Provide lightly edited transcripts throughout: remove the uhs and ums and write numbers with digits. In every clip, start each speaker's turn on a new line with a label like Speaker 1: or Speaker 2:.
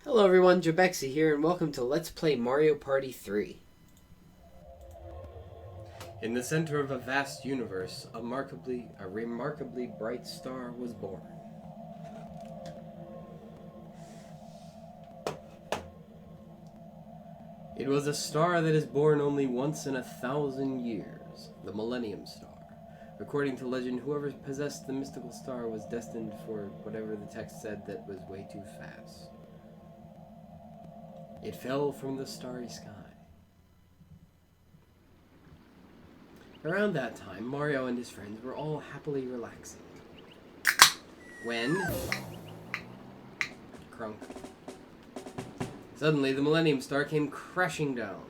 Speaker 1: Hello everyone, Jobexi here, and welcome to Let's Play Mario Party 3. In the center of a vast universe, a remarkably bright star was born. It was a star that is born only once in 1,000 years, the Millennium Star. According to legend, whoever possessed the mystical star was destined for whatever the text said that was way too fast. It fell from the starry sky. Around that time, Mario and his friends were all happily relaxing. When... crunk. Suddenly, the Millennium Star came crashing down.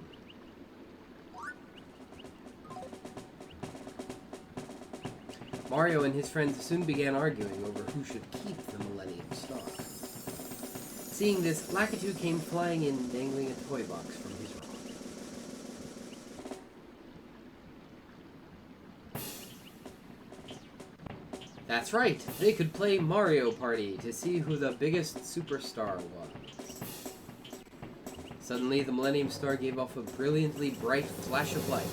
Speaker 1: Mario and his friends soon began arguing over who should keep the Millennium Star. Seeing this, Lakitu came flying in, dangling a toy box from his rod. That's right, they could play Mario Party to see who the biggest superstar was. Suddenly, the Millennium Star gave off a brilliantly bright flash of light.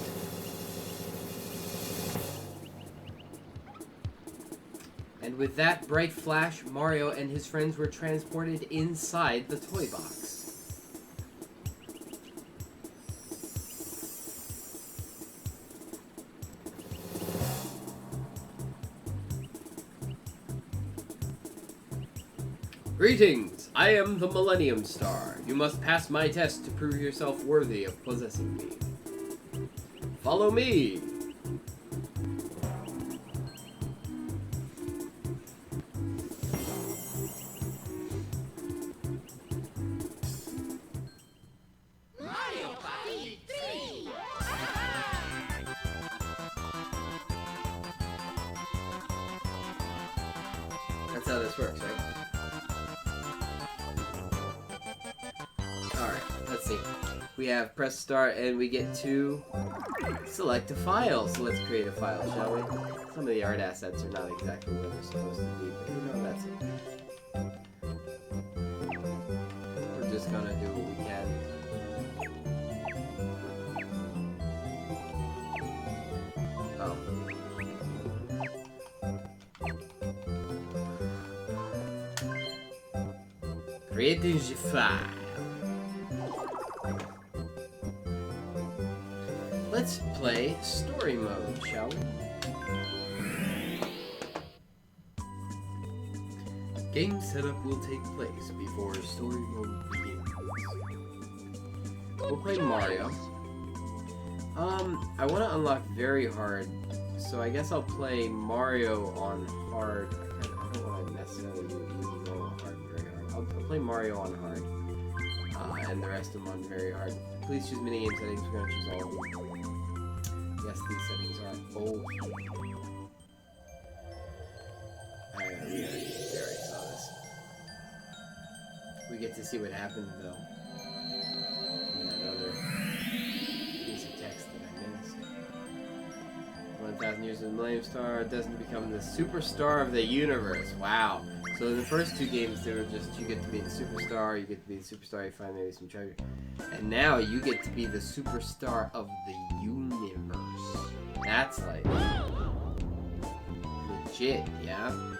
Speaker 1: And with that bright flash, Mario and his friends were transported inside the toy box. Greetings! I am the Millennium Star. You must pass my test to prove yourself worthy of possessing me. Follow me! That's how this works, right? Alright, let's see. We have press start and we get to select a file. So let's create a file, shall we? Some of the art assets are not exactly where they're supposed to be, but you know, that's it. We're just gonna do what we can. Oh. Create a file. Let's play story mode, shall we? Game setup will take place before story mode begins. We'll play Mario. I want to unlock very hard, so I guess I'll play Mario on hard. I don't want to necessarily do normal hard, very hard. I'll play Mario on hard, and the rest of them on very hard. Please choose minigame settings. We're going to choose all of them. Yes, these settings are bold. We already saw this. We get to see what happened, though, in that other piece of text that I missed. 1,000 years of the Millennium Star, destined to become the superstar of the universe. Wow. So in the first two games, they were just, you get to be the superstar, you get to be the superstar, you find maybe some treasure. And now you get to be the superstar of the universe. That's like legit, yeah? Yahoo!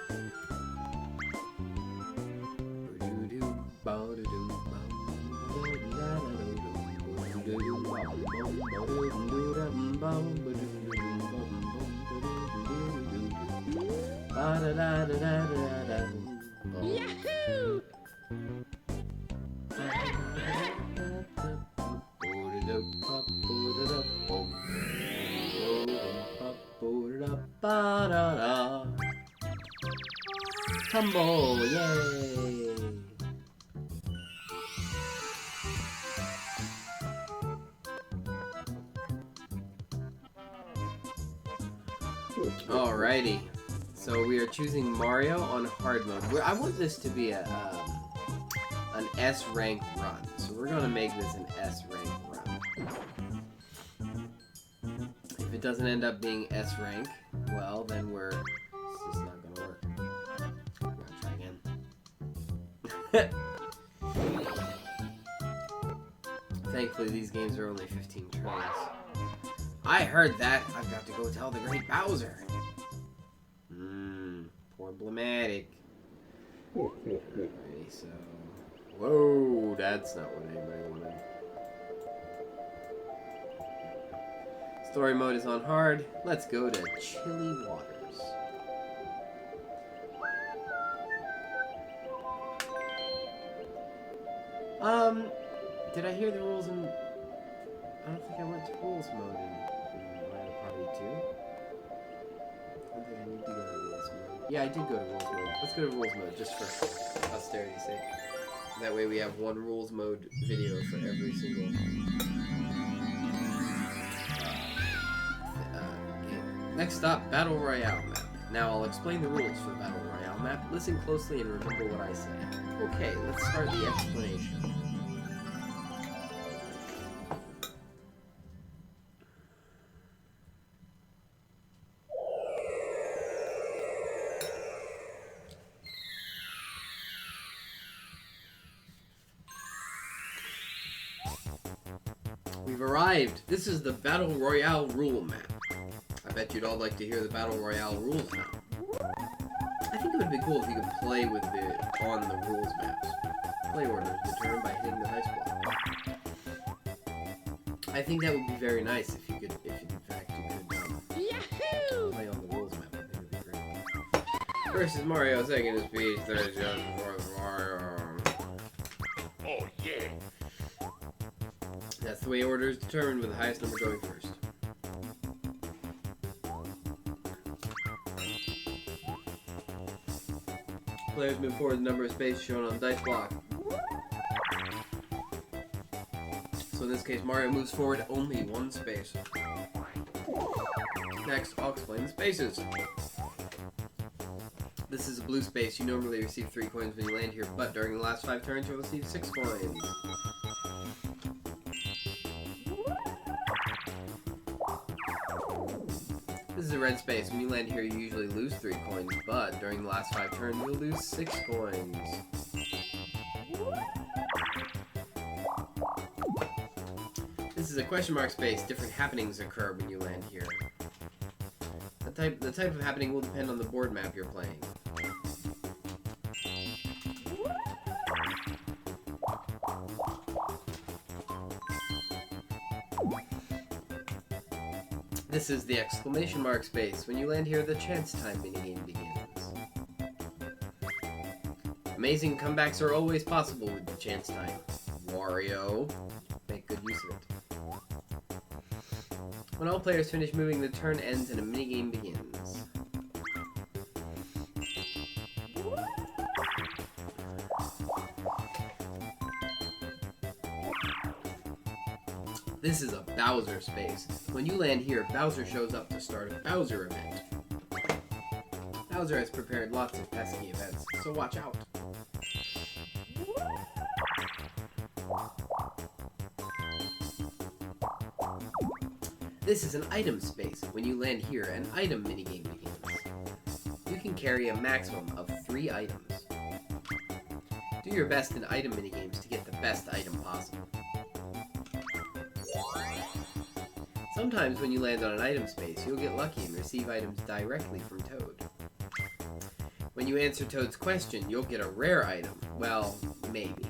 Speaker 1: Tumble, yay! Alrighty, so we are choosing Mario on hard mode. I want this to be an S rank run, so we're gonna make this an S rank run. If it doesn't end up being S rank, well, then it's just not gonna work. I'm gonna try again. Thankfully, these games are only 15 turns. I heard that. I've got to go tell the great Bowser. Problematic. Alrighty, so... Whoa, that's not what anybody wanted. Story mode is on hard. Let's go to Chilly Waters. Did I hear the rules in... I don't think I went to rules mode in Mario Party 2. I don't think I need to go to rules mode. Yeah, I did go to rules mode. Let's go to rules mode, just for posterity's sake. That way we have one rules mode video for every single game. Next up, Battle Royale map. Now I'll explain the rules for the Battle Royale map. Listen closely and remember what I say. Okay, let's start the explanation. We've arrived. This is the Battle Royale rule map. I bet you'd all like to hear the Battle Royale rules now. I think it would be cool if you could play with it on the rules maps. Play orders determined by hitting the dice block. I think that would be very nice if you could, if in fact you could play on the rules map. I think it would be great. First is Mario, second is Peach, third is Yoshi, fourth is Mario. Oh yeah! That's the way order is determined, with the highest number going first. Players move forward the number of spaces shown on the dice block. So in this case, Mario moves forward only one space. Next, I'll explain the spaces. This is a blue space. You normally receive 3 coins when you land here, but during the last 5 turns, you'll receive 6 coins. This is a red space. When you land here, you usually lose 3 coins, but during the last 5 turns, you'll lose 6 coins. This is a question mark space. Different happenings occur when you land here. The type of happening will depend on the board map you're playing. This is the exclamation mark space. When you land here, the chance time minigame begins. Amazing comebacks are always possible with the chance time. Wario, make good use of it. When all players finish moving, the turn ends and a minigame begins. This is a Bowser space. When you land here, Bowser shows up to start a Bowser event. Bowser has prepared lots of pesky events, so watch out. This is an item space. When you land here, an item minigame begins. You can carry a maximum of 3 items. Do your best in item minigames to get the best item possible. Sometimes when you land on an item space, you'll get lucky and receive items directly from Toad. When you answer Toad's question, you'll get a rare item. Well, maybe.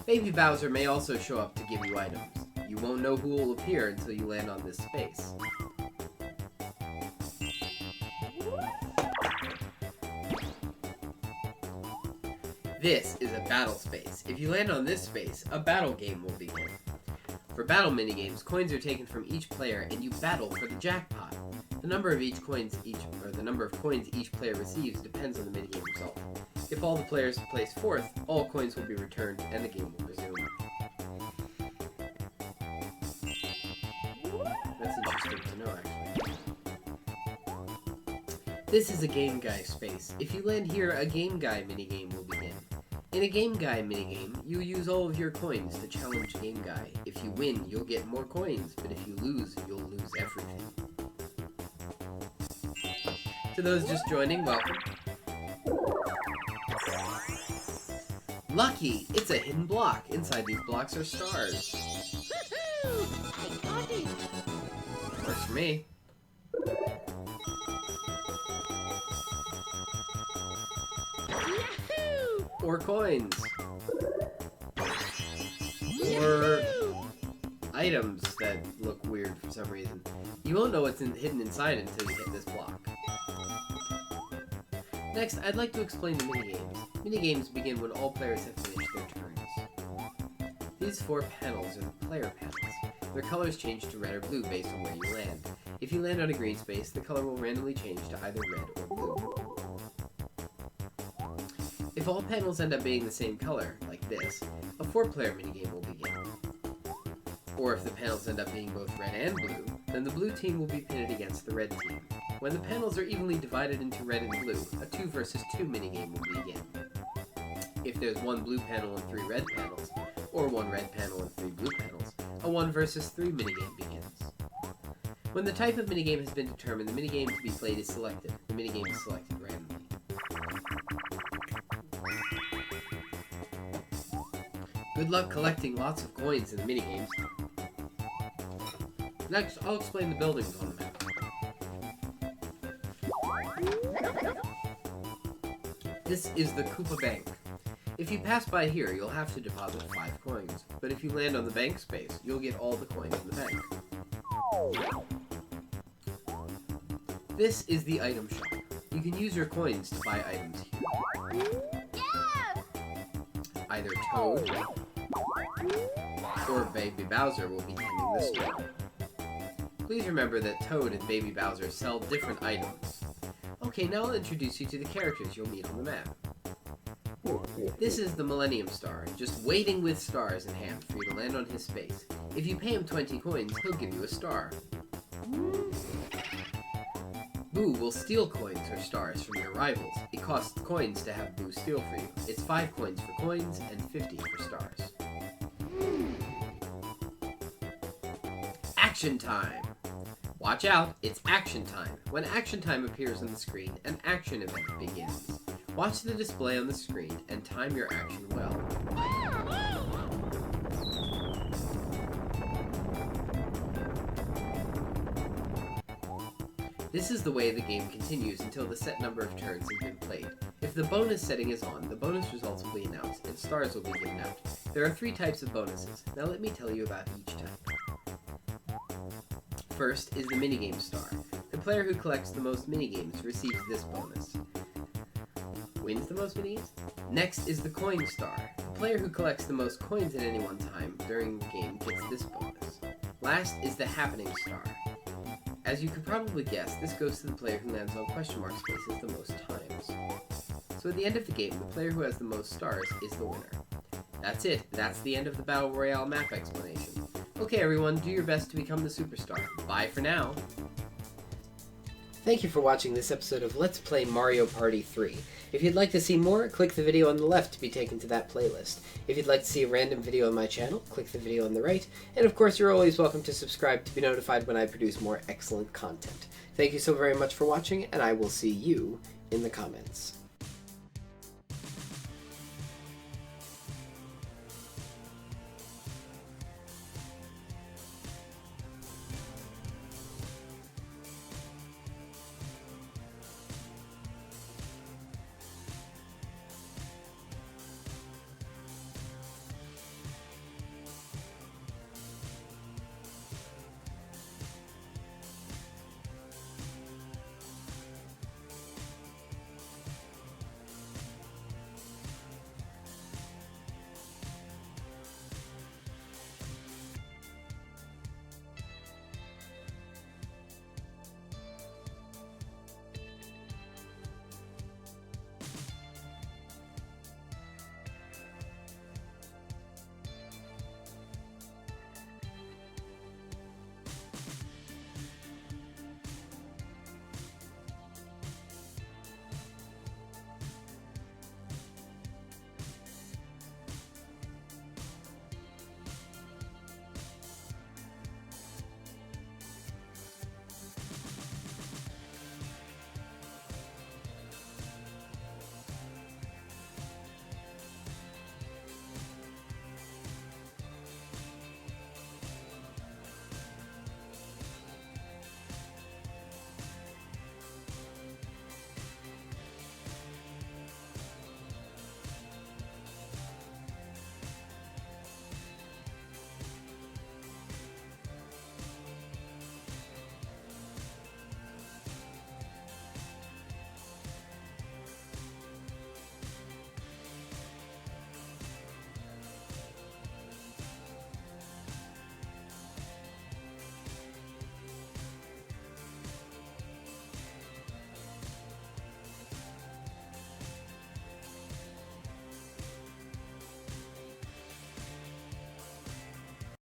Speaker 1: Baby Bowser may also show up to give you items. You won't know who will appear until you land on this space. This is a battle space. If you land on this space, a battle game will begin. For battle minigames, coins are taken from each player and you battle for the jackpot. The number of coins each player receives depends on the minigame result. If all the players place 4th, all coins will be returned and the game will resume. That's interesting to know, actually. This is a Game Guy space. If you land here, a Game Guy minigame will begin. In a Game Guy minigame, you use all of your coins to challenge Game Guy. If you win, you'll get more coins, but if you lose, you'll lose everything. To those just joining, welcome. Lucky! It's a hidden block. Inside these blocks are stars.
Speaker 2: I got it.
Speaker 1: Works for me.
Speaker 2: Yahoo!
Speaker 1: Or coins. Or
Speaker 2: Yahoo!
Speaker 1: items that look weird for some reason. You won't know what's hidden inside until you hit this block. Next, I'd like to explain the minigames. Minigames begin when all players have finished their turns. These 4 panels are the player panels. Their colors change to red or blue based on where you land. If you land on a green space, the color will randomly change to either red or blue. If all panels end up being the same color, like this, a 4-player minigame will begin. Or if the panels end up being both red and blue, then the blue team will be pitted against the red team. When the panels are evenly divided into red and blue, a 2 versus 2 minigame will begin. If there's 1 blue panel and 3 red panels, or 1 red panel and 3 blue panels, a 1 versus 3 minigame begins. When the type of minigame has been determined, the minigame to be played is selected. The minigame is selected randomly. Good luck collecting lots of coins in the minigames. Next, I'll explain the buildings on the map. This is the Koopa Bank. If you pass by here, you'll have to deposit 5 coins, but if you land on the bank space, you'll get all the coins in the bank. This is the item shop. You can use your coins to buy items here.
Speaker 2: Yeah!
Speaker 1: Either Toad or Baby Bowser will be tending the store. Please remember that Toad and Baby Bowser sell different items. Okay, now I'll introduce you to the characters you'll meet on the map. This is the Millennium Star, just waiting with stars in hand for you to land on his space. If you pay him 20 coins, he'll give you a star. Boo will steal coins or stars from your rivals. It costs coins to have Boo steal for you. It's 5 coins for coins and 50 for stars. Action time! Watch out, it's action time. When action time appears on the screen, an action event begins. Watch the display on the screen and time your action well. This is the way the game continues until the set number of turns has been played. If the bonus setting is on, the bonus results will be announced and stars will be given out. There are 3 types of bonuses. Now let me tell you about each type. First is the minigame star. The player who collects the most minigames receives this bonus. Wins the most minigames? Next is the coin star. The player who collects the most coins at any one time during the game gets this bonus. Last is the happening star. As you could probably guess, this goes to the player who lands on question mark spaces the most times. So at the end of the game, the player who has the most stars is the winner. That's it. That's the end of the Battle Royale map explanation. Okay everyone, do your best to become the superstar. Bye for now! Thank you for watching this episode of Let's Play Mario Party 3. If you'd like to see more, click the video on the left to be taken to that playlist. If you'd like to see a random video on my channel, click the video on the right. And of course, you're always welcome to subscribe to be notified when I produce more excellent content. Thank you so very much for watching, and I will see you in the comments.